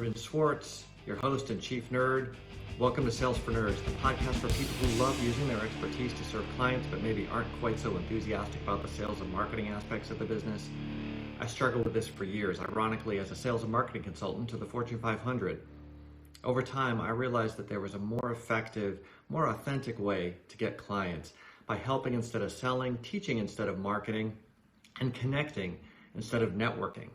Ruben Swartz, your host and chief nerd. Welcome to Sales for Nerds, the podcast for people who love using their expertise to serve clients but maybe aren't quite so enthusiastic about the sales and marketing aspects of the business. I struggled with this for years, ironically, as a sales and marketing consultant to the Fortune 500. Over time, I realized that there was a more effective, more authentic way to get clients by helping instead of selling, teaching instead of marketing, and connecting instead of networking.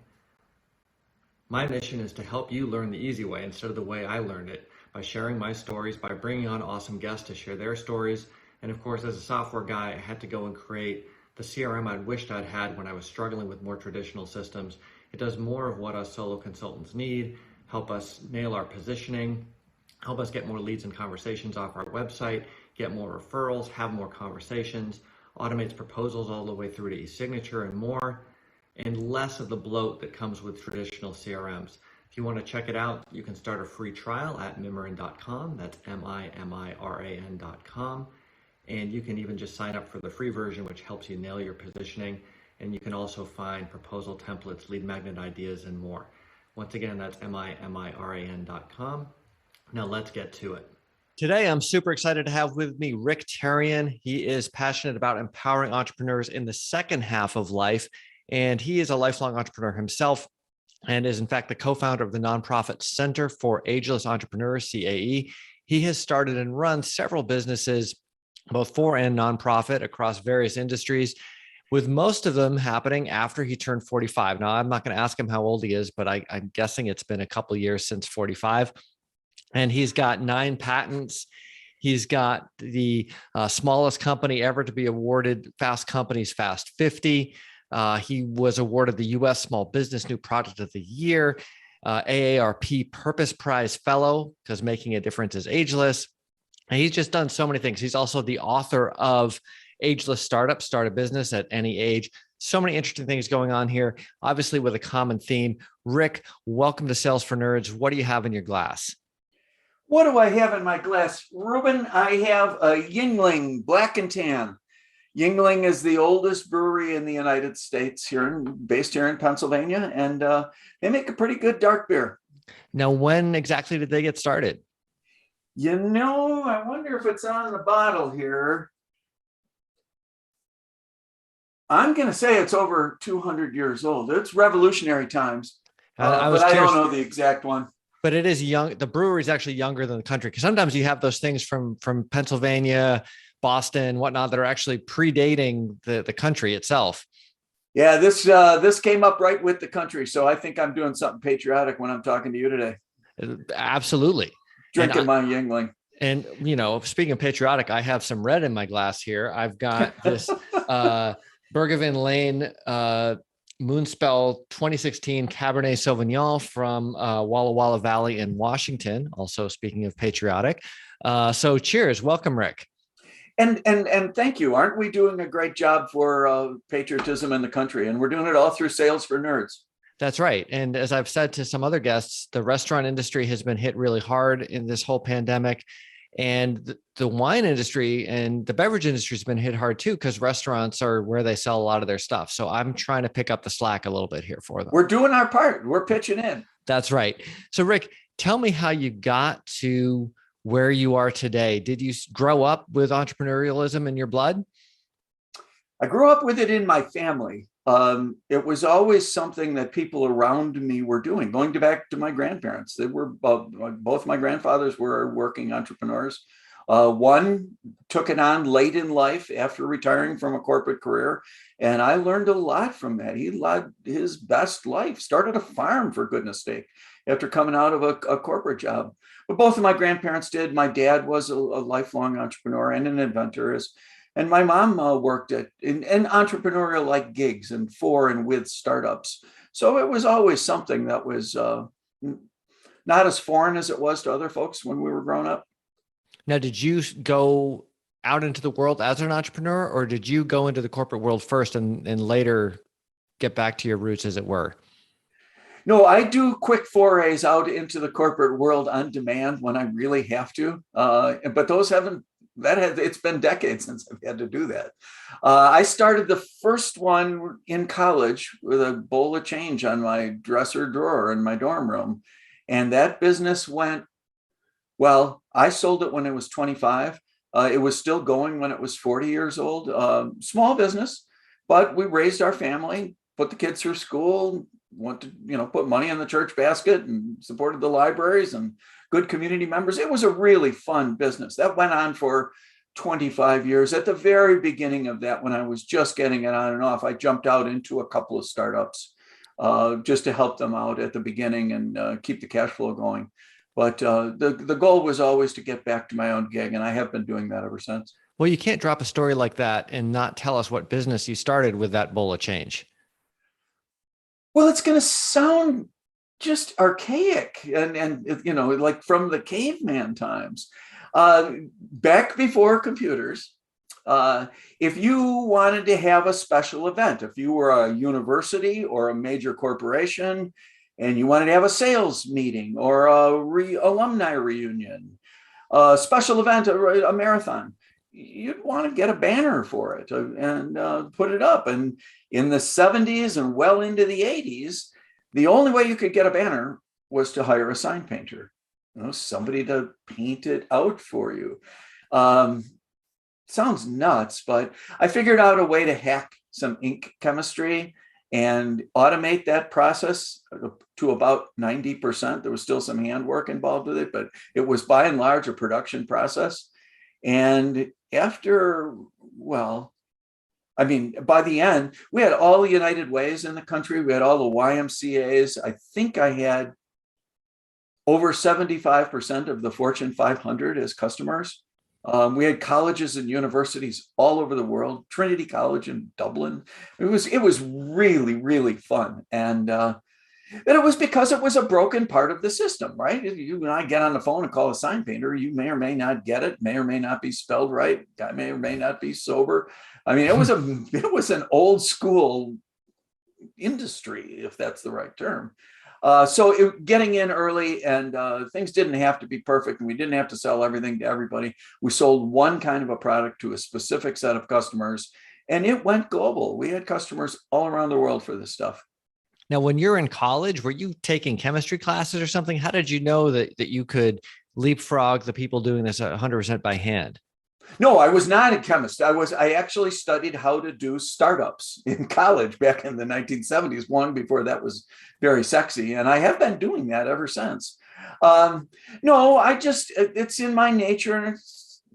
My mission is to help you learn the easy way instead of the way I learned it, by sharing my stories, by bringing on awesome guests to share their stories. And of course, as a software guy, I had to go and create the CRM I'd wished I'd had when I was struggling with more traditional systems. It does more of what us solo consultants need, help us nail our positioning, help us get more leads and conversations off our website, get more referrals, have more conversations, automates proposals all the way through to e-signature and more, and less of the bloat that comes with traditional CRMs. If you want to check it out, you can start a free trial at mimiran.com. That's MIMIRAN.com. And you can even just sign up for the free version, which helps you nail your positioning. And you can also find proposal templates, lead magnet ideas, and more. Once again, that's MIMIRAN.com. Now let's get to it. Today, I'm super excited to have with me Rick Terrien. He is passionate about empowering entrepreneurs in the second half of life. And he is a lifelong entrepreneur himself and is in fact the co-founder of the nonprofit Center for Ageless Entrepreneurs, CAE. He has started and run several businesses, both for and nonprofit, across various industries, with most of them happening after he turned 45. Now, I'm not going to ask him how old he is, but I'm guessing it's been a couple of years since 45. And he's got 9 patents. He's got the smallest company ever to be awarded Fast Company's Fast 50. He was awarded the U.S. Small Business New Product of the Year, AARP Purpose Prize Fellow, because making a difference is ageless. And he's just done so many things. He's also the author of Ageless Startup, Start a Business at Any Age. So many interesting things going on here, obviously with a common theme. Rick, welcome to Sales for Nerds. What do you have in your glass? What do I have in my glass? Ruben, I have a Yuengling Black and Tan. Yuengling is the oldest brewery in the United States, based here in Pennsylvania, and they make a pretty good dark beer. Now, when exactly did they get started? You know, I wonder if it's on the bottle here. I'm going to say it's over 200 years old. It's revolutionary times, but I don't know the exact one. But it is young. The brewery is actually younger than the country, because sometimes you have those things from Pennsylvania, Boston, whatnot, that are actually predating the country itself. Yeah, this came up right with the country. So I think I'm doing something patriotic when I'm talking to you today. Absolutely. Drinking my Yuengling. And, you know, speaking of patriotic, I have some red in my glass here. I've got this Bergevin Lane Moonspell 2016 Cabernet Sauvignon from Walla Walla Valley in Washington. Also, speaking of patriotic. So cheers. Welcome, Rick. And thank you. Aren't we doing a great job for patriotism in the country? And we're doing it all through Sales for Nerds. That's right. And as I've said to some other guests, the restaurant industry has been hit really hard in this whole pandemic. And the wine industry and the beverage industry has been hit hard too, because restaurants are where they sell a lot of their stuff. So I'm trying to pick up the slack a little bit here for them. We're doing our part. We're pitching in. That's right. So Rick, tell me how you got to where you are today. Did you grow up with entrepreneurialism in your blood? I grew up with it in my family. It was always something that people around me were doing. Going back to my grandparents, they were both my grandfathers were working entrepreneurs. One took it on late in life after retiring from a corporate career, and I learned a lot from that. He led his best life, started a farm, for goodness sake, after coming out of a corporate job. But both of my grandparents did. My dad was a lifelong entrepreneur and an inventor, and my mom worked in entrepreneurial like gigs and for and with startups. So it was always something that was not as foreign as it was to other folks when we were growing up. Now, did you go out into the world as an entrepreneur, or did you go into the corporate world first and later get back to your roots, as it were? No, I do quick forays out into the corporate world on demand when I really have to. But it's been decades since I've had to do that. I started the first one in college with a bowl of change on my dresser drawer in my dorm room. And that business went, well, I sold it when it was 25. It was still going when it was 40 years old. Small business, but we raised our family, put the kids through school, went to, put money in the church basket and supported the libraries and good community members. It was a really fun business. That went on for 25 years. At the very beginning of that, when I was just getting it on and off, I jumped out into a couple of startups just to help them out at the beginning and keep the cash flow going. But the goal was always to get back to my own gig, and I have been doing that ever since. Well, you can't drop a story like that and not tell us what business you started with that bowl of change. Well, it's going to sound just archaic and like from the caveman times. Back before computers, if you wanted to have a special event, if you were a university or a major corporation and you wanted to have a sales meeting or alumni reunion, a special event, a marathon, you'd want to get a banner for it and put it up. And in the 70s and well into the 80s, the only way you could get a banner was to hire a sign painter, somebody to paint it out for you. Sounds nuts, but I figured out a way to hack some ink chemistry and automate that process to about 90%. There was still some handwork involved with it, but it was by and large a production process. And after, by the end, we had all the United Ways in the country. We had all the YMCAs. I think I had over 75% of the Fortune 500 as customers. We had colleges and universities all over the world. Trinity College in Dublin. It was really, really fun. And it was because it was a broken part of the system, right? You and I get on the phone and call a sign painter. You may or may not get it, may or may not be spelled right. Guy may or may not be sober. I mean, it was an old school industry, if that's the right term. So getting in early and things didn't have to be perfect, and we didn't have to sell everything to everybody. We sold one kind of a product to a specific set of customers, and it went global. We had customers all around the world for this stuff. Now, when you're in college, were you taking chemistry classes or something? How did you know that you could leapfrog the people doing this 100% by hand? No, I was not a chemist. I actually studied how to do startups in college back in the 1970s, long before that was very sexy. And I have been doing that ever since. No, it's in my nature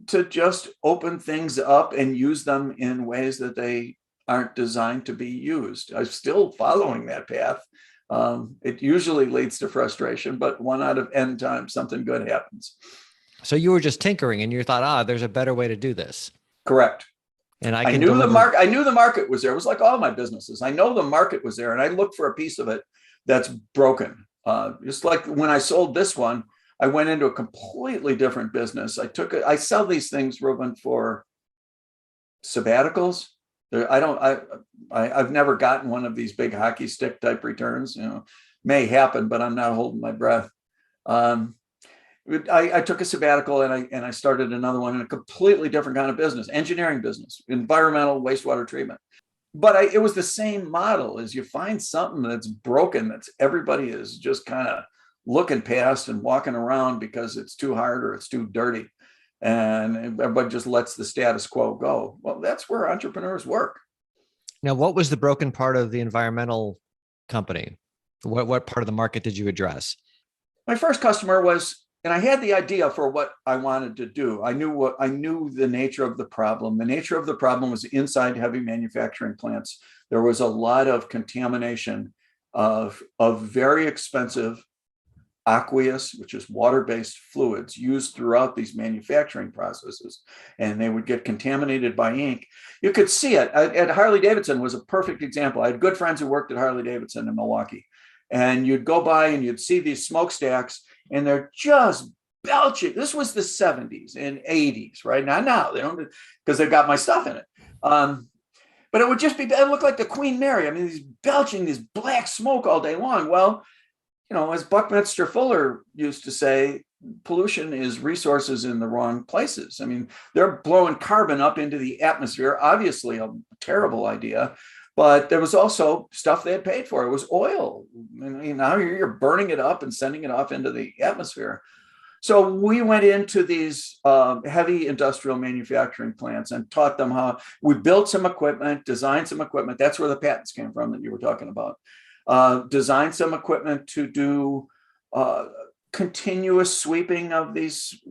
to just open things up and use them in ways that they aren't designed to be used. I'm still following that path. It usually leads to frustration, but 1 out of N times something good happens. So you were just tinkering and you thought, there's a better way to do this. Correct. And I knew the market. I knew the market was there. It was like all my businesses. I know the market was there, and I looked for a piece of it that's broken. Just like when I sold this one, I went into a completely different business. I sell these things, Ruben, for sabbaticals. I've never gotten one of these big hockey stick type returns. May happen, but I'm not holding my breath. I took a sabbatical and I started another one in a completely different kind of business, engineering business, environmental wastewater treatment. But it was the same model. As you find something that's broken, that's everybody is just kind of looking past and walking around because it's too hard or it's too dirty, and everybody just lets the status quo go. Well, that's where entrepreneurs work. Now, what was the broken part of the environmental company? What part of the market did you address? My first customer was, and I had the idea for what I wanted to do. I knew the nature of the problem. The nature of the problem was inside heavy manufacturing plants. There was a lot of contamination of very expensive aqueous, which is water-based fluids used throughout these manufacturing processes, and they would get contaminated by ink. You could see it at Harley Davidson. Was a perfect example. I had good friends who worked at Harley Davidson in Milwaukee, and you'd go by and you'd see these smokestacks, and they're just belching. This was the 70s and 80s, right? Now they don't, because they've got my stuff in it. But it would just it looked like the Queen Mary. I mean, these belching, this black smoke all day long. Well, as Buckminster Fuller used to say, pollution is resources in the wrong places. I mean, they're blowing carbon up into the atmosphere, obviously a terrible idea, but there was also stuff they had paid for. It was oil, And now you're burning it up and sending it off into the atmosphere. So we went into these heavy industrial manufacturing plants and taught them how. We built some equipment, designed some equipment. That's where the patents came from that you were talking about. Designed some equipment to do continuous sweeping of these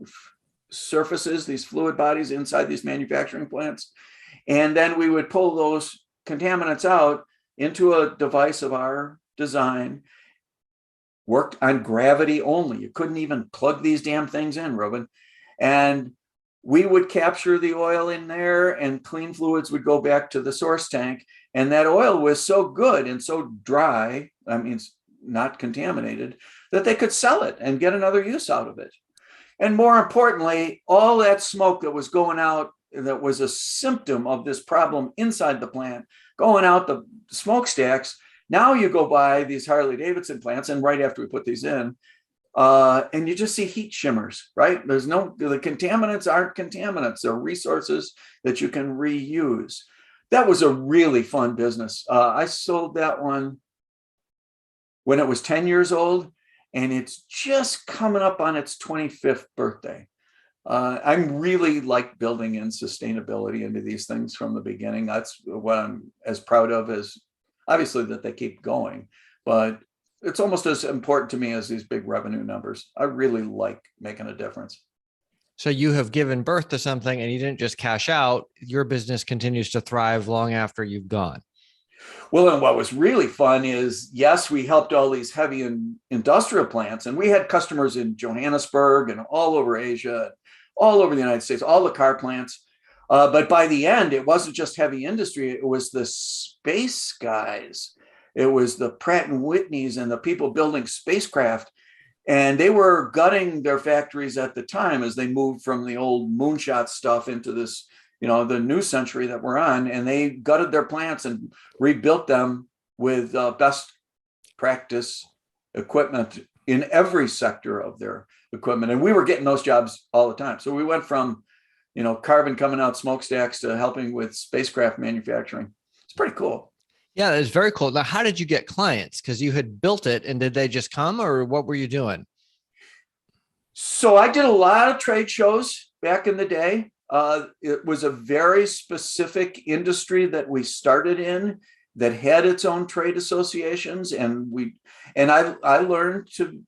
surfaces, these fluid bodies inside these manufacturing plants. And then we would pull those contaminants out into a device of our design. Worked on gravity only. You couldn't even plug these damn things in, Ruben. And we would capture the oil in there, and clean fluids would go back to the source tank. And that oil was so good and so dry, I mean, it's not contaminated, that they could sell it and get another use out of it. And more importantly, all that smoke that was going out, that was a symptom of this problem inside the plant, going out the smokestacks. Now you go by these Harley-Davidson plants, and right after we put these in, and you just see heat shimmers, right? The contaminants aren't contaminants. They're resources that you can reuse. That was a really fun business. I sold that one when it was 10 years old, and it's just coming up on its 25th birthday. I'm really like building in sustainability into these things from the beginning. That's what I'm as proud of as, obviously, that they keep going, but it's almost as important to me as these big revenue numbers. I really like making a difference. So you have given birth to something and you didn't just cash out. Your business continues to thrive long after you've gone. Well, and what was really fun is, yes, we helped all these heavy industrial plants, and we had customers in Johannesburg and all over Asia, all over the United States, all the car plants. But by the end, it wasn't just heavy industry. It was the space guys. It was the Pratt and Whitneys and the people building spacecraft. And they were gutting their factories at the time as they moved from the old moonshot stuff into this, the new century that we're on. And they gutted their plants and rebuilt them with best practice equipment in every sector of their equipment. And we were getting those jobs all the time. So we went from carbon coming out smokestacks to helping with spacecraft manufacturing. It's pretty cool. Yeah, it's very cool. Now, how did you get clients? Because you had built it, and did they just come, or what were you doing? So I did a lot of trade shows back in the day. It was a very specific industry that we started in that had its own trade associations, and I learned to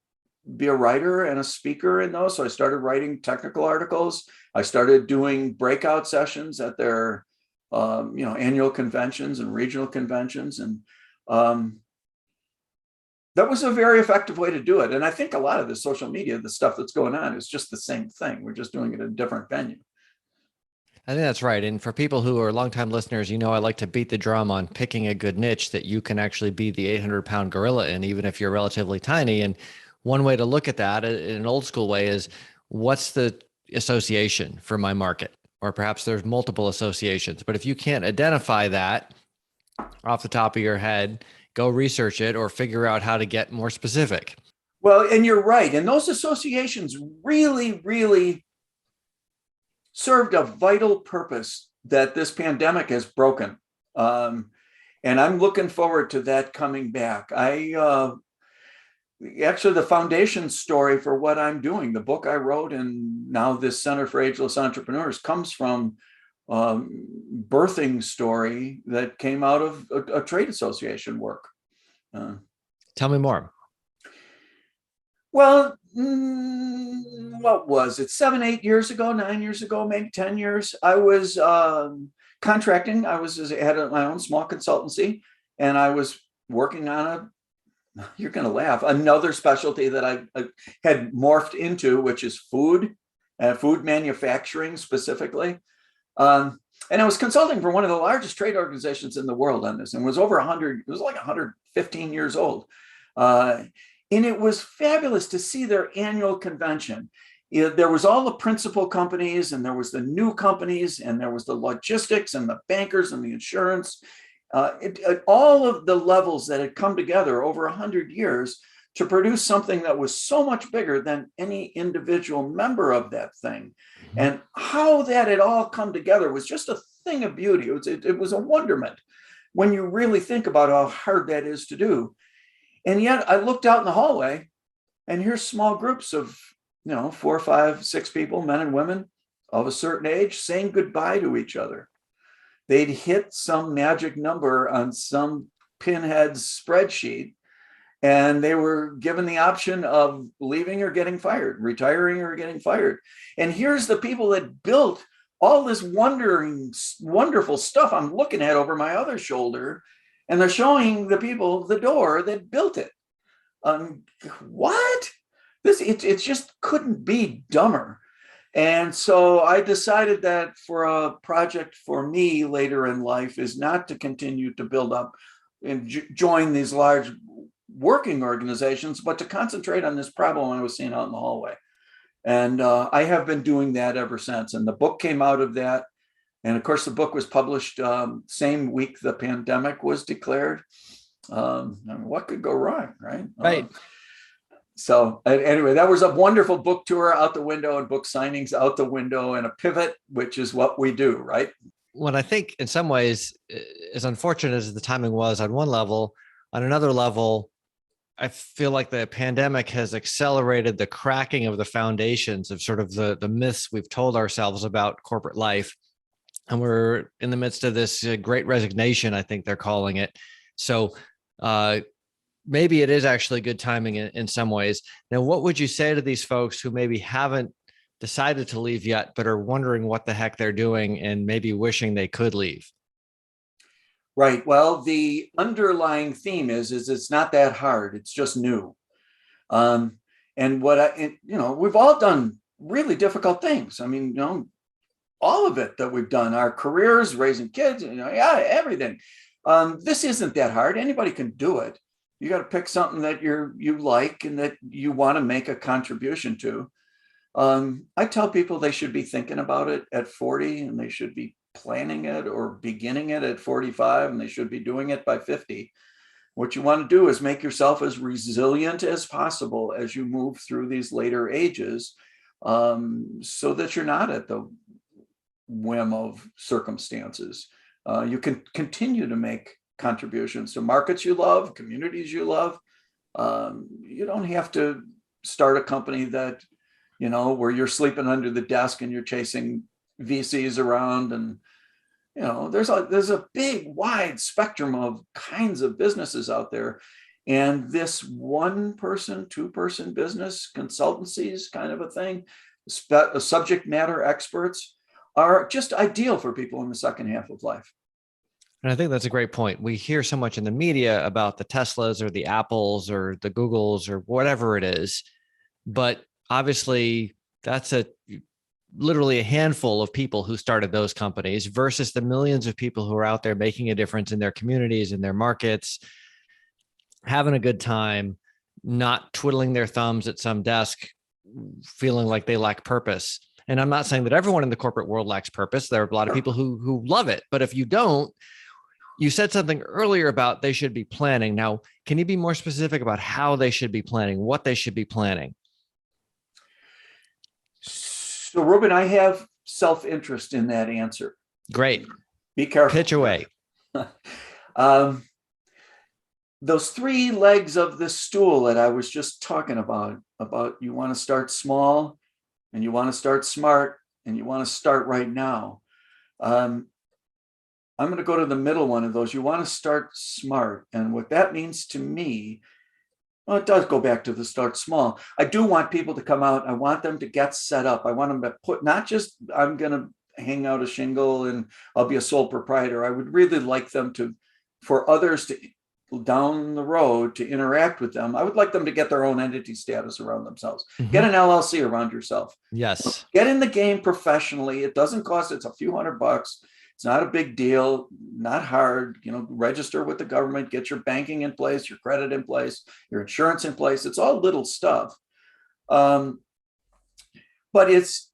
be a writer and a speaker in those. So I started writing technical articles. I started doing breakout sessions at their annual conventions and regional conventions. And that was a very effective way to do it. And I think a lot of the social media, the stuff that's going on, is just the same thing. We're just doing it in a different venue. I think that's right. And for people who are longtime listeners, I like to beat the drum on picking a good niche that you can actually be the 800-pound gorilla in, even if you're relatively tiny. And one way to look at that in an old school way is, what's the association for my market? Or perhaps there's multiple associations. But if you can't identify that off the top of your head, go research it or figure out how to get more specific. Well, and you're right. And those associations really, really served a vital purpose that this pandemic has broken. And I'm looking forward to that coming back. Actually, the foundation story for what I'm doing, the book I wrote, and now this Center for Ageless Entrepreneurs, comes from birthing story that came out of a trade association work. Tell me more. Well, what was it? 7, 8 years ago, 9 years ago, maybe 10 years. I was contracting. I had my own small consultancy, and I was working on you're going to laugh, another specialty that I had morphed into, which is food manufacturing specifically. And I was consulting for one of the largest trade organizations in the world on this, and it was like 115 years old. And it was fabulous to see their annual convention. There was all the principal companies, and there was the new companies, and there was the logistics and the bankers and the insurance. All of the levels that had come together over 100 years to produce something that was so much bigger than any individual member of that thing. And how that had all come together was just a thing of beauty. It was a wonderment when you really think about how hard that is to do. And yet I looked out in the hallway, and here's small groups of, 4, 5, 6 people, men and women of a certain age, saying goodbye to each other. They'd hit some magic number on some pinhead's spreadsheet, and they were given the option of leaving or getting fired, retiring or getting fired. And here's the people that built all this wonderful stuff I'm looking at over my other shoulder, and they're showing the people the door that built it. What? It just couldn't be dumber. And so I decided that for a project for me later in life is not to continue to build up and join these large working organizations, but to concentrate on this problem I was seeing out in the hallway. And I have been doing that ever since. And the book came out of that. And of course, the book was published same week the pandemic was declared. What could go wrong, right? Right. So anyway, that was a wonderful book tour out the window and book signings out the window and a pivot, which is what we do, right? What I think in some ways, as unfortunate as the timing was on one level, on another level, I feel like the pandemic has accelerated the cracking of the foundations of sort of the myths we've told ourselves about corporate life. And we're in the midst of this great resignation, I think they're calling it. So maybe it is actually good timing in some ways. Now, what would you say to these folks who maybe haven't decided to leave yet, but are wondering what the heck they're doing and maybe wishing they could leave? Right. Well, the underlying theme is it's not that hard. It's just new. And we've all done really difficult things. I mean, all of it that we've done, our careers, raising kids, everything. This isn't that hard. Anybody can do it. You got to pick something that you like and that you want to make a contribution to. I tell people they should be thinking about it at 40, and they should be planning it or beginning it at 45, and they should be doing it by 50. What you want to do is make yourself as resilient as possible as you move through these later ages, so that you're not at the whim of circumstances. You can continue to make contributions to markets you love, communities you love. You don't have to start a company that, where you're sleeping under the desk and you're chasing VCs around. And, there's a big, wide spectrum of kinds of businesses out there. And this 1-person, 2-person business, consultancies kind of a thing, subject matter experts are just ideal for people in the second half of life. And I think that's a great point. We hear so much in the media about the Teslas or the Apples or the Googles or whatever it is, but obviously that's literally a handful of people who started those companies versus the millions of people who are out there making a difference in their communities, in their markets, having a good time, not twiddling their thumbs at some desk, feeling like they lack purpose. And I'm not saying that everyone in the corporate world lacks purpose. There are a lot of people who love it, but if you don't, you said something earlier about they should be planning. Now, can you be more specific about how they should be planning, what they should be planning? So, Ruben, I have self-interest in that answer. Great. Be careful. Pitch away. Those 3 legs of the stool that I was just talking about you want to start small, and you want to start smart, and you want to start right now. I'm going to go to the middle one of those. You want to start smart. And what that means to me, well, it does go back to the start small. I do want people to come out. I want them to get set up. I want them to put, not just, I'm going to hang out a shingle and I'll be a sole proprietor. I would really like them for others to, down the road, to interact with them. I would like them to get their own entity status around themselves. Mm-hmm. Get an LLC around yourself. Yes. Get in the game professionally. It doesn't cost, it's a few $100. It's not a big deal, not hard, register with the government, get your banking in place, your credit in place, your insurance in place. It's all little stuff. But it's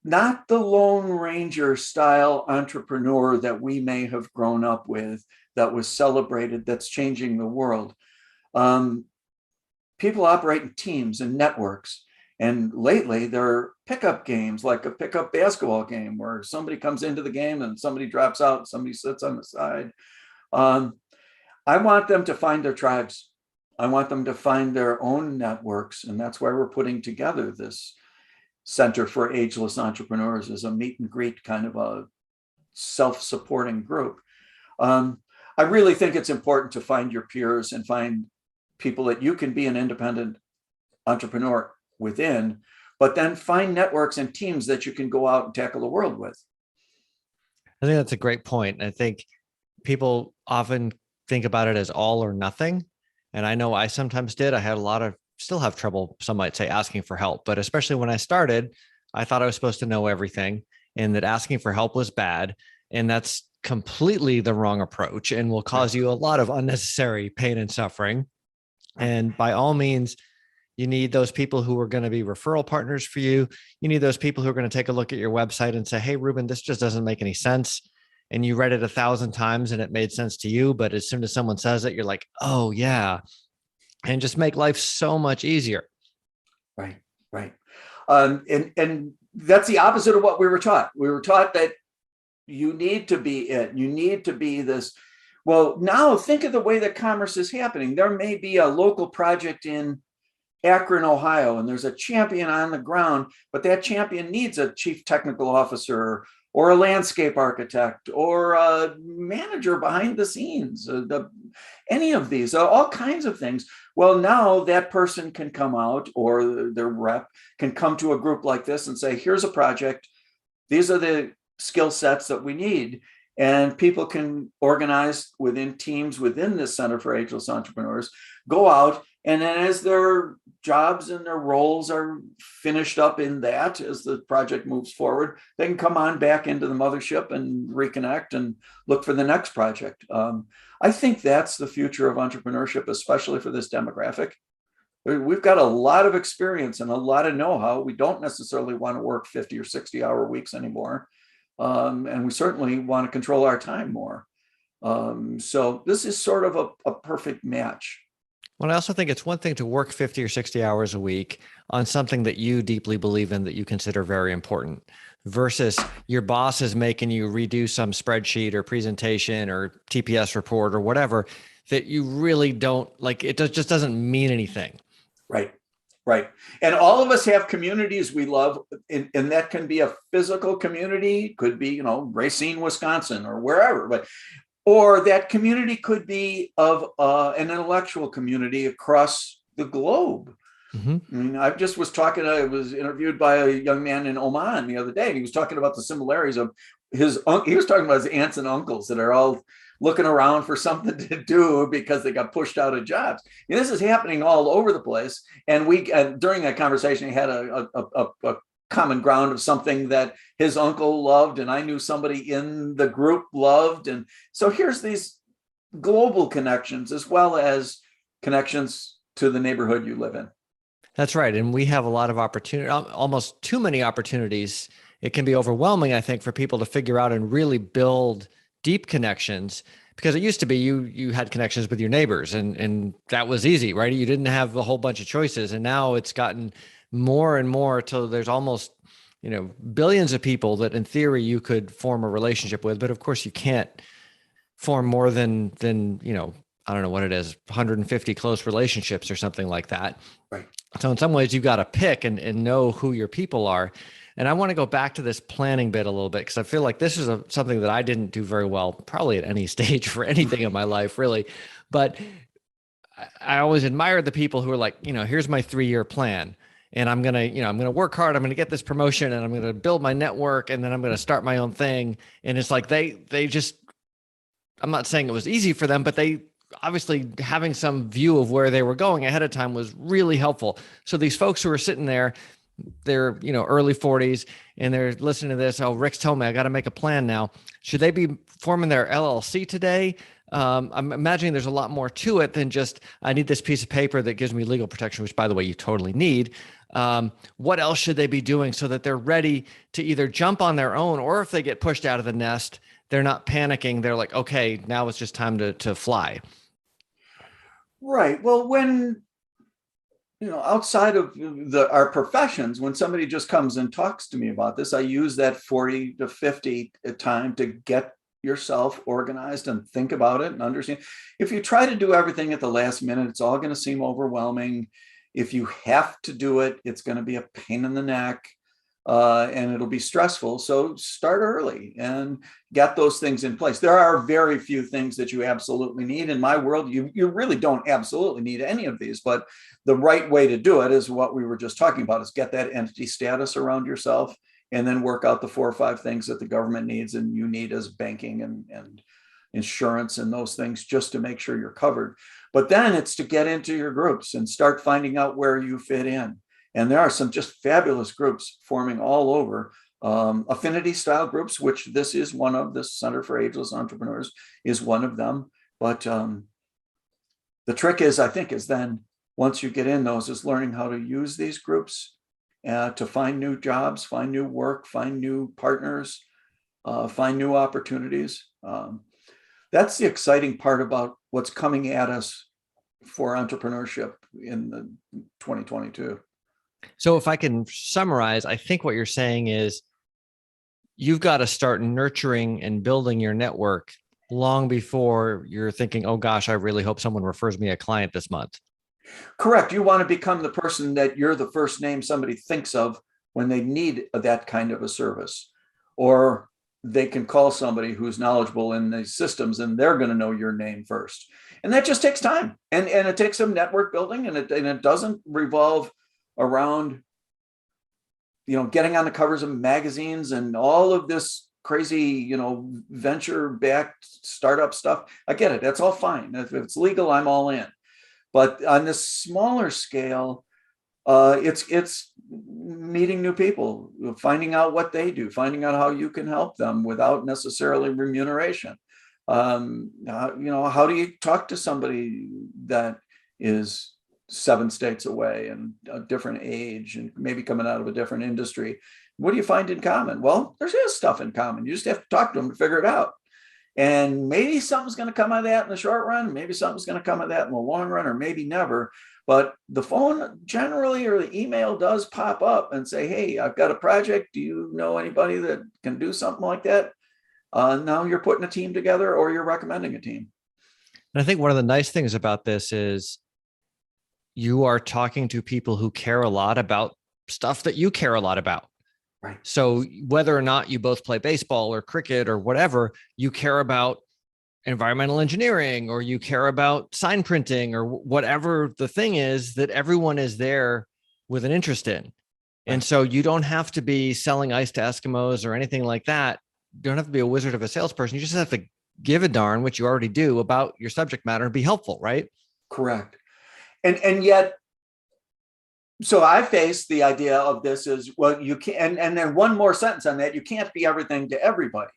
not the Lone Ranger style entrepreneur that we may have grown up with, that was celebrated, that's changing the world. People operate in teams and networks. And lately, there are pickup games, like a pickup basketball game, where somebody comes into the game and somebody drops out, somebody sits on the side. I want them to find their tribes. I want them to find their own networks. And that's why we're putting together this Center for Ageless Entrepreneurs as a meet and greet kind of a self-supporting group. I really think it's important to find your peers and find people that you can be an independent entrepreneur within, but then find networks and teams that you can go out and tackle the world with. I think that's a great point. I think people often think about it as all or nothing. And I know I sometimes did. I had still have trouble, some might say, asking for help. But especially when I started, I thought I was supposed to know everything and that asking for help was bad. And that's completely the wrong approach and will cause you a lot of unnecessary pain and suffering. And by all means, you need those people who are going to be referral partners for you. You need those people who are going to take a look at your website and say, hey, Ruben, this just doesn't make any sense. And you read it 1,000 times and it made sense to you. But as soon as someone says it, you're like, oh, yeah. And just make life so much easier. Right. And that's the opposite of what we were taught. We were taught that you need to be it. You need to be this. Well, now think of the way that commerce is happening. There may be a local project in Akron, Ohio, and there's a champion on the ground, but that champion needs a chief technical officer or a landscape architect or a manager behind the scenes, any of these, all kinds of things. Well, now that person can come out, or their rep can come to a group like this and say, here's a project. These are the skill sets that we need. And people can organize within teams within this Center for Ageless Entrepreneurs, go out, and then as their jobs and their roles are finished up in that, as the project moves forward, they can come on back into the mothership and reconnect and look for the next project. I think that's the future of entrepreneurship, especially for this demographic. We've got a lot of experience and a lot of know-how. We don't necessarily want to work 50 or 60-hour weeks anymore. And we certainly want to control our time more. So this is sort of a perfect match. Well, I also think it's one thing to work 50 or 60 hours a week on something that you deeply believe in, that you consider very important, versus your boss is making you redo some spreadsheet or presentation or TPS report or whatever that you really don't like. It just doesn't mean anything. Right. And all of us have communities we love, and that can be a physical community, could be, Racine, Wisconsin, or wherever, or that community could be of an intellectual community across the globe. Mm-hmm. I mean, I was interviewed by a young man in Oman the other day, and he was talking about the similarities of he was talking about his aunts and uncles that are all looking around for something to do because they got pushed out of jobs. And this is happening all over the place. And during that conversation, he had a common ground of something that his uncle loved, and I knew somebody in the group loved. And so here's these global connections as well as connections to the neighborhood you live in. That's right. And we have a lot of opportunity, almost too many opportunities. It can be overwhelming, I think, for people to figure out and really build deep connections, because it used to be you had connections with your neighbors and that was easy, right? You didn't have a whole bunch of choices. And now it's gotten more and more till there's almost, billions of people that in theory you could form a relationship with. But of course you can't form more than I don't know what it is, 150 close relationships or something like that. Right. So in some ways you've got to pick and know who your people are. And I want to go back to this planning bit a little bit, because I feel like this is something that I didn't do very well, probably at any stage for anything in my life, really. But I always admired the people who are like, here's my 3-year plan. And I'm going to work hard. I'm going to get this promotion and I'm going to build my network. And then I'm going to start my own thing. And it's like, they just, I'm not saying it was easy for them, but they obviously having some view of where they were going ahead of time was really helpful. So these folks who are sitting there, they're, early 40s and they're listening to this. Oh, Rick's told me I got to make a plan now. Should they be forming their LLC today? I'm imagining there's a lot more to it than just, I need this piece of paper that gives me legal protection, which by the way, you totally need. What else should they be doing so that they're ready to either jump on their own, or if they get pushed out of the nest, they're not panicking. They're like, okay, now it's just time to fly. Right. Well, when, outside of our professions, when somebody just comes and talks to me about this, I use that 40 to 50 time to get yourself organized and think about it and understand. If you try to do everything at the last minute, it's all going to seem overwhelming. If you have to do it, it's going to be a pain in the neck, and it'll be stressful. So start early and get those things in place. There are very few things that you absolutely need. In my world, you really don't absolutely need any of these, but the right way to do it is what we were just talking about, is get that entity status around yourself, and then work out the 4 or 5 things that the government needs and you need as banking and insurance and those things, just to make sure you're covered. But then it's to get into your groups and start finding out where you fit in. And there are some just fabulous groups forming all over, affinity style groups, which this is one of. This Center for Ageless Entrepreneurs is one of them. But the trick is, I think, is then once you get in those, is learning how to use these groups to find new jobs, find new work, find new partners, find new opportunities. That's the exciting part about what's coming at us for entrepreneurship in the 2022. So if I can summarize, I think what you're saying is you've got to start nurturing and building your network long before you're thinking, oh gosh, I really hope someone refers me a client this month. Correct. You want to become the person that you're the first name somebody thinks of when they need that kind of a service, or they can call somebody who's knowledgeable in these systems and they're going to know your name first. And that just takes time, and it takes some network building, and it doesn't revolve around, getting on the covers of magazines and all of this crazy, venture backed startup stuff. I get it. That's all fine. If it's legal, I'm all in. But on this smaller scale, it's meeting new people, finding out what they do, finding out how you can help them without necessarily remuneration. How do you talk to somebody that is 7 states away and a different age and maybe coming out of a different industry? What do you find in common? Well, there's stuff in common. You just have to talk to them to figure it out. And maybe something's going to come out of that in the short run. Maybe something's going to come out of that in the long run, or maybe never. But the phone generally, or the email, does pop up and say, hey, I've got a project. Do you know anybody that can do something like that? Now you're putting a team together, or you're recommending a team. And I think one of the nice things about this is you are talking to people who care a lot about stuff that you care a lot about. Right. So whether or not you both play baseball or cricket or whatever, you care about environmental engineering, or you care about sign printing, or whatever the thing is that everyone is there with an interest in. Right. And so you don't have to be selling ice to Eskimos or anything like that. You don't have to be a wizard of a salesperson. You just have to give a darn, which you already do, about your subject matter and be helpful, right? Correct. And yet, so I face the idea of this as, well, you can, and then one more sentence on that, you can't be everything to everybody.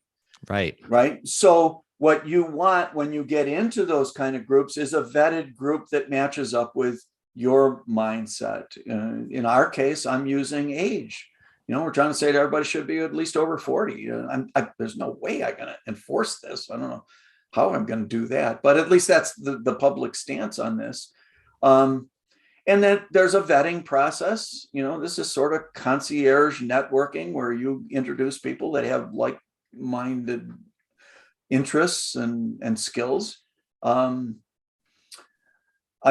Right. Right. So what you want when you get into those kind of groups is a vetted group that matches up with your mindset. In our case, I'm using age. We're trying to say that everybody should be at least over 40. There's no way I'm going to enforce this. I don't know how I'm going to do that, but at least that's the public stance on this. And then there's a vetting process. This is sort of concierge networking, where you introduce people that have like-minded interests and skills. I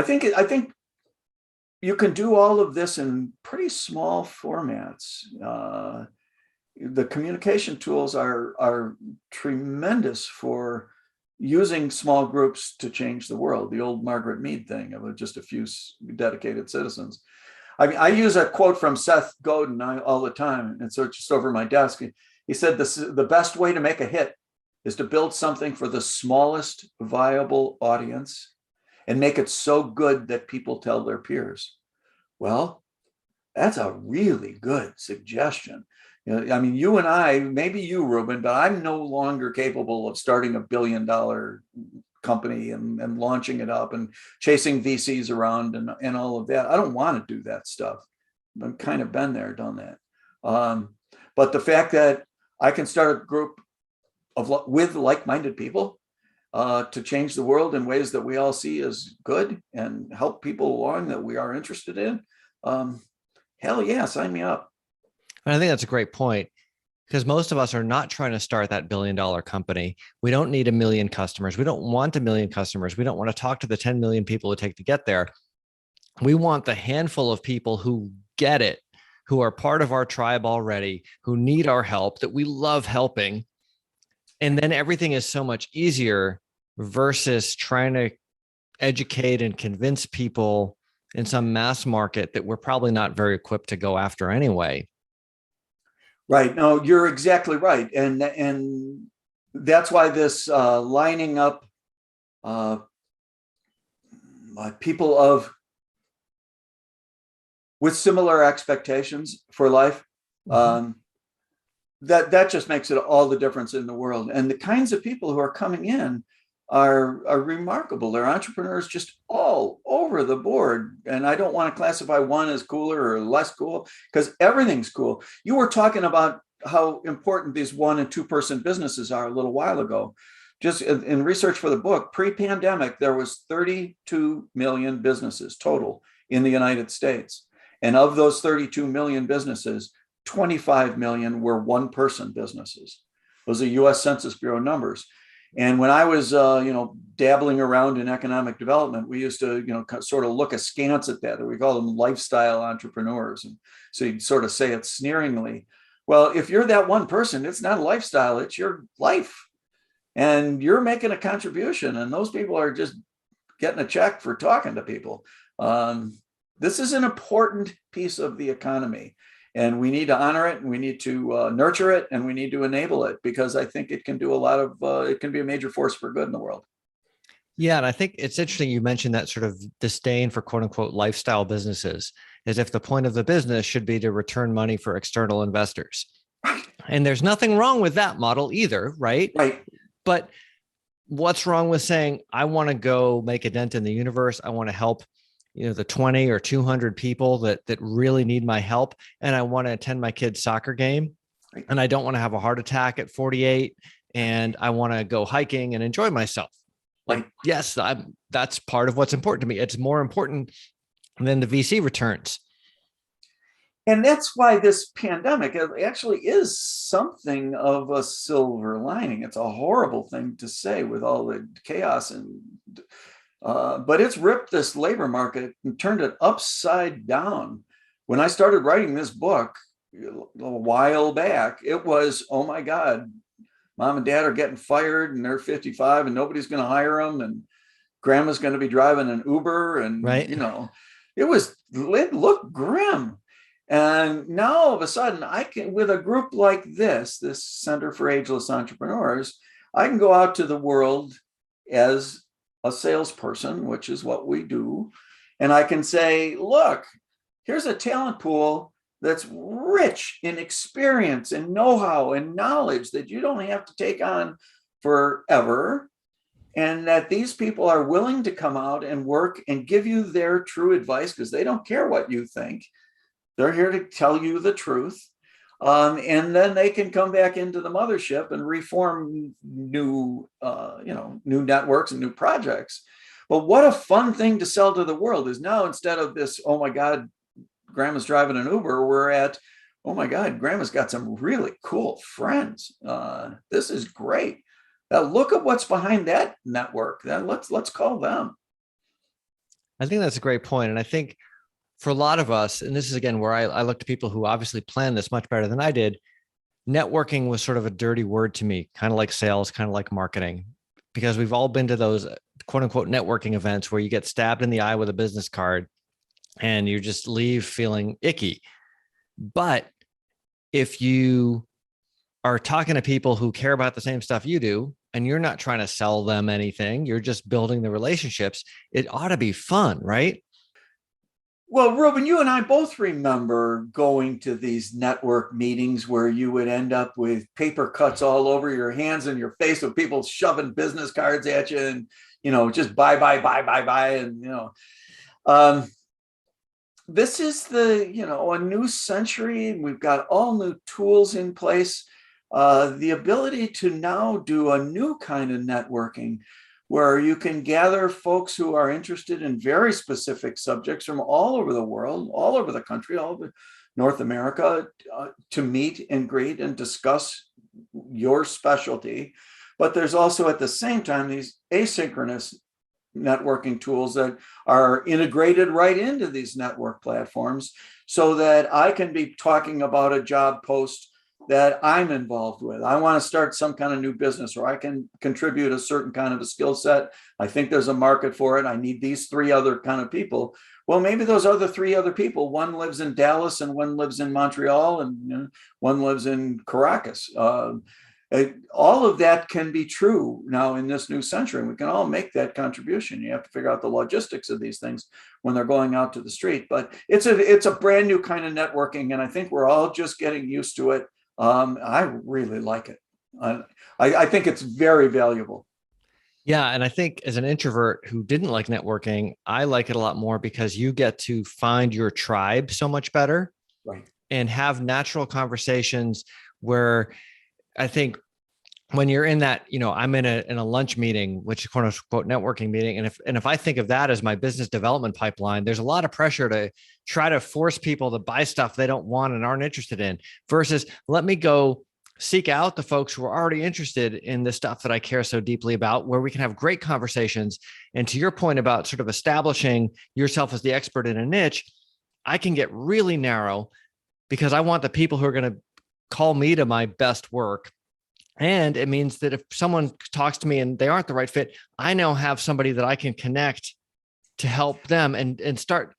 think you can do all of this in pretty small formats. The communication tools are tremendous for using small groups to change the world. The old Margaret Mead thing of just a few dedicated citizens. I use a quote from Seth Godin all the time, and so it's just over my desk. He said, the best way to make a hit is to build something for the smallest viable audience and make it so good that people tell their peers. Well, that's a really good suggestion. You and I, maybe you, Ruben, but I'm no longer capable of starting $1 billion company and launching it up and chasing VCs around and all of that. I don't want to do that stuff. I've kind of been there, done that. But the fact that I can start a group with like-minded people to change the world in ways that we all see as good and help people along that we are interested in, hell yeah, sign me up. And I think that's a great point. because most of us are not trying to start that billion-dollar company. We don't need a million customers. We don't want a million customers. We don't want to talk to the 10 million people it take to get there. We want the handful of people who get it, who are part of our tribe already, who need our help, that we love helping. And then everything is so much easier versus trying to educate and convince people in some mass market that we're probably not very equipped to go after anyway. Right. No, you're exactly right. And that's why this lining up people with similar expectations for life, that just makes it all the difference in the world. And the kinds of people who are coming in are remarkable. They're entrepreneurs just all over the board. And I don't want to classify one as cooler or less cool, because everything's cool. You were talking about how important these 1 and 2 person businesses are a little while ago. Just in research for the book, pre-pandemic, there was 32 million businesses total in the United States. And of those 32 million businesses, 25 million were 1 person businesses. Those are US Census Bureau numbers. And when I was, dabbling around in economic development, we used to, sort of look askance at that. We call them lifestyle entrepreneurs. And so you'd sort of say it sneeringly. Well, if you're that 1 person, it's not a lifestyle, it's your life. And you're making a contribution. And those people are just getting a check for talking to people. This is an important piece of the economy. And we need to honor it, and we need to nurture it, and we need to enable it, because I think it can do a lot of, it can be a major force for good in the world. Yeah. And I think it's interesting you mentioned that sort of disdain for quote unquote lifestyle businesses, as if the point of the business should be to return money for external investors. And there's nothing wrong with that model either, right? Right. But what's wrong with saying, I want to go make a dent in the universe. I want to help the 20 or 200 people that really need my help. And I want to attend my kid's soccer game. And I don't want to have a heart attack at 48. And I want to go hiking and enjoy myself. Like, yes, that's part of what's important to me. It's more important than the VC returns. And that's why this pandemic actually is something of a silver lining. It's a horrible thing to say with all the chaos but it's ripped this labor market and turned it upside down. When I started writing this book a while back, it was, oh my God, mom and dad are getting fired and they're 55 and nobody's going to hire them. And grandma's going to be driving an Uber. And, right. It looked grim. And now all of a sudden I can, with a group like this Center for Ageless Entrepreneurs, I can go out to the world as a salesperson, which is what we do. And I can say, look, here's a talent pool that's rich in experience and know-how and knowledge that you don't have to take on forever. And that these people are willing to come out and work and give you their true advice, because they don't care what you think. They're here to tell you the truth. And then they can come back into the mothership and reform new networks and new projects. But what a fun thing to sell to the world is now, instead of this, oh my God, grandma's driving an Uber, we're at, oh my God, grandma's got some really cool friends. This is great. Now look at what's behind that network. Then let's call them. I think that's a great point. And I think for a lot of us, and this is again where I look to people who obviously plan this much better than I did, networking was sort of a dirty word to me, kind of like sales, kind of like marketing, because we've all been to those quote unquote networking events where you get stabbed in the eye with a business card and you just leave feeling icky. But if you are talking to people who care about the same stuff you do, and you're not trying to sell them anything, you're just building the relationships, it ought to be fun, right? Well, Ruben, you and I both remember going to these network meetings where you would end up with paper cuts all over your hands and your face, with people shoving business cards at you and, just buy. And, this is a new century. We've got all new tools in place. The ability to now do a new kind of networking, where you can gather folks who are interested in very specific subjects from all over the world, all over the country, all over North America to meet and greet and discuss your specialty. But there's also at the same time these asynchronous networking tools that are integrated right into these network platforms so that I can be talking about a job post that I'm involved with. I want to start some kind of new business, or I can contribute a certain kind of a skill set. I think there's a market for it. I need these three other kind of people. Well, maybe those other three other people, one lives in Dallas and one lives in Montreal and one lives in Caracas. All of that can be true now in this new century. We can all make that contribution. You have to figure out the logistics of these things when they're going out to the street. But it's a brand new kind of networking, and I think we're all just getting used to it. I really like it. I think it's very valuable. Yeah. And I think as an introvert who didn't like networking, I like it a lot more because you get to find your tribe so much better, right, and have natural conversations where I think when you're in that, I'm in a lunch meeting, which is quote unquote networking meeting. And if I think of that as my business development pipeline, there's a lot of pressure to try to force people to buy stuff they don't want and aren't interested in, versus let me go seek out the folks who are already interested in the stuff that I care so deeply about, where we can have great conversations. And to your point about sort of establishing yourself as the expert in a niche, I can get really narrow because I want the people who are going to call me to my best work. And it means that if someone talks to me and they aren't the right fit, I now have somebody that I can connect to help them and start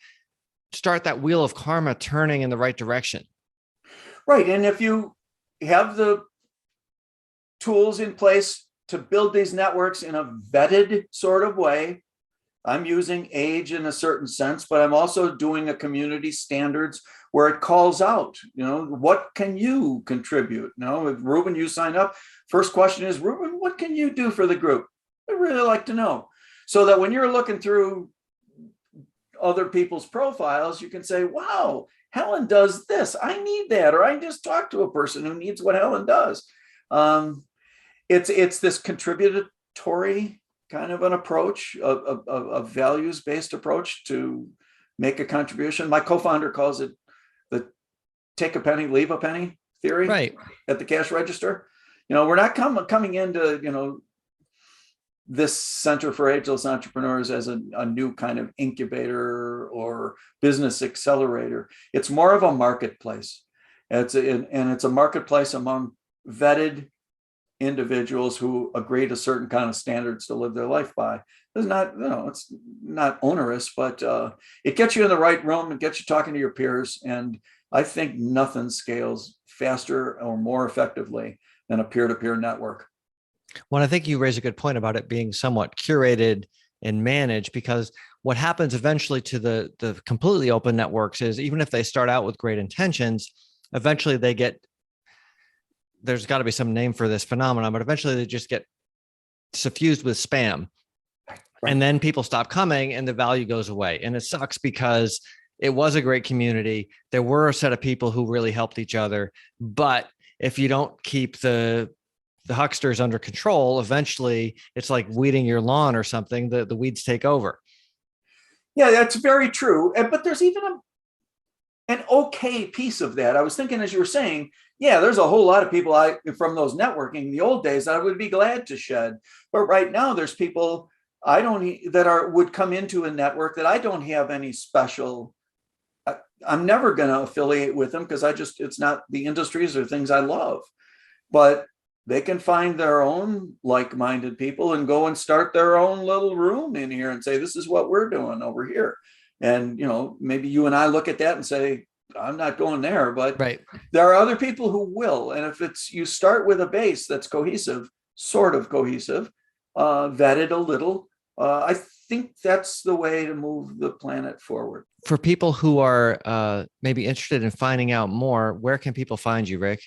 that wheel of karma turning in the right direction. Right. And if you have the tools in place to build these networks in a vetted sort of way, I'm using age in a certain sense, but I'm also doing a community standards where it calls out, what can you contribute? If Ruben, you sign up, first question is, Ruben, what can you do for the group? I'd really like to know. So that when you're looking through other people's profiles, you can say, wow, Helen does this. I need that. Or I just talked to a person who needs what Helen does. It's this contributory kind of an approach, a values-based approach to make a contribution. My co-founder calls it the take a penny, leave a penny theory, right, at the cash register. We're not coming into, this Center for Ageless Entrepreneurs as a new kind of incubator or business accelerator. It's more of a marketplace. It's a marketplace among vetted individuals who agree to certain kind of standards to live their life by. It's not, it's not onerous, but it gets you in the right room and gets you talking to your peers. And I think nothing scales faster or more effectively than a peer-to-peer network. Well, I think you raise a good point about it being somewhat curated and managed, because what happens eventually to the completely open networks is, even if they start out with great intentions, eventually there's got to be some name for this phenomenon, but eventually they just get suffused with spam. Right. And then people stop coming and the value goes away. And it sucks because it was a great community. There were a set of people who really helped each other. But if you don't keep the hucksters under control, eventually it's like weeding your lawn or something. The weeds take over. Yeah, that's very true. But there's even an okay piece of that. I was thinking, as you were saying, yeah, there's a whole lot of people from those networking, the old days, I would be glad to shed. But right now there's people would come into a network that I don't have any special. I'm never going to affiliate with them because it's not the industries or things I love. But they can find their own like-minded people and go and start their own little room in here and say, this is what we're doing over here. And, maybe you and I look at that and say, I'm not going there, but right. There are other people who will. And if you start with a base that's cohesive, sort of cohesive, vetted a little, I think that's the way to move the planet forward. For people who are maybe interested in finding out more, where can people find you, Rick?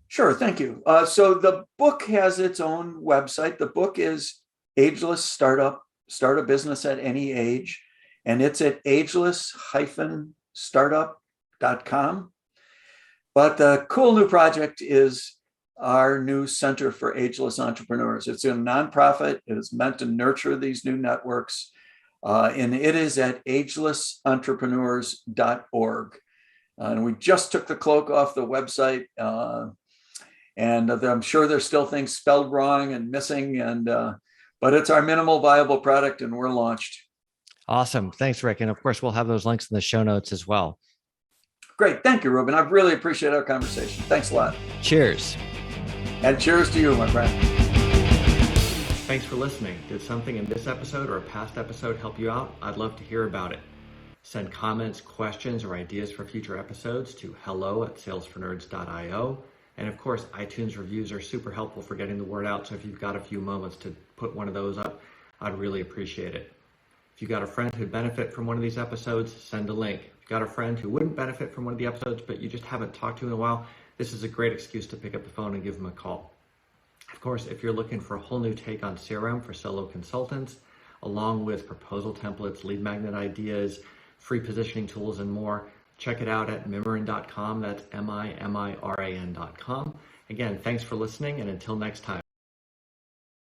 Sure. Thank you. So the book has its own website. The book is Ageless Startup, Start a Business at Any Age. And it's at ageless-startup.com. But the cool new project is our new Center for Ageless Entrepreneurs. It's a nonprofit. It is meant to nurture these new networks. And it is at agelessentrepreneurs.org. And we just took the cloak off the website. And I'm sure there's still things spelled wrong and missing, but it's our minimal viable product, and we're launched. Awesome. Thanks, Rick. And of course, we'll have those links in the show notes as well. Great. Thank you, Ruben. I really appreciate our conversation. Thanks a lot. Cheers. And cheers to you, my friend. Thanks for listening. Did something in this episode or a past episode help you out? I'd love to hear about it. Send comments, questions, or ideas for future episodes to hello@salesfornerds.io. And of course, iTunes reviews are super helpful for getting the word out. So if you've got a few moments to put one of those up, I'd really appreciate it. If you've got a friend who'd benefit from one of these episodes, send a link. If you've got a friend who wouldn't benefit from one of the episodes, but you just haven't talked to in a while, this is a great excuse to pick up the phone and give them a call. Of course, if you're looking for a whole new take on CRM for solo consultants, along with proposal templates, lead magnet ideas, free positioning tools, and more, check it out at mimiran.com. That's MIMIRAN.com. Again, thanks for listening, and until next time.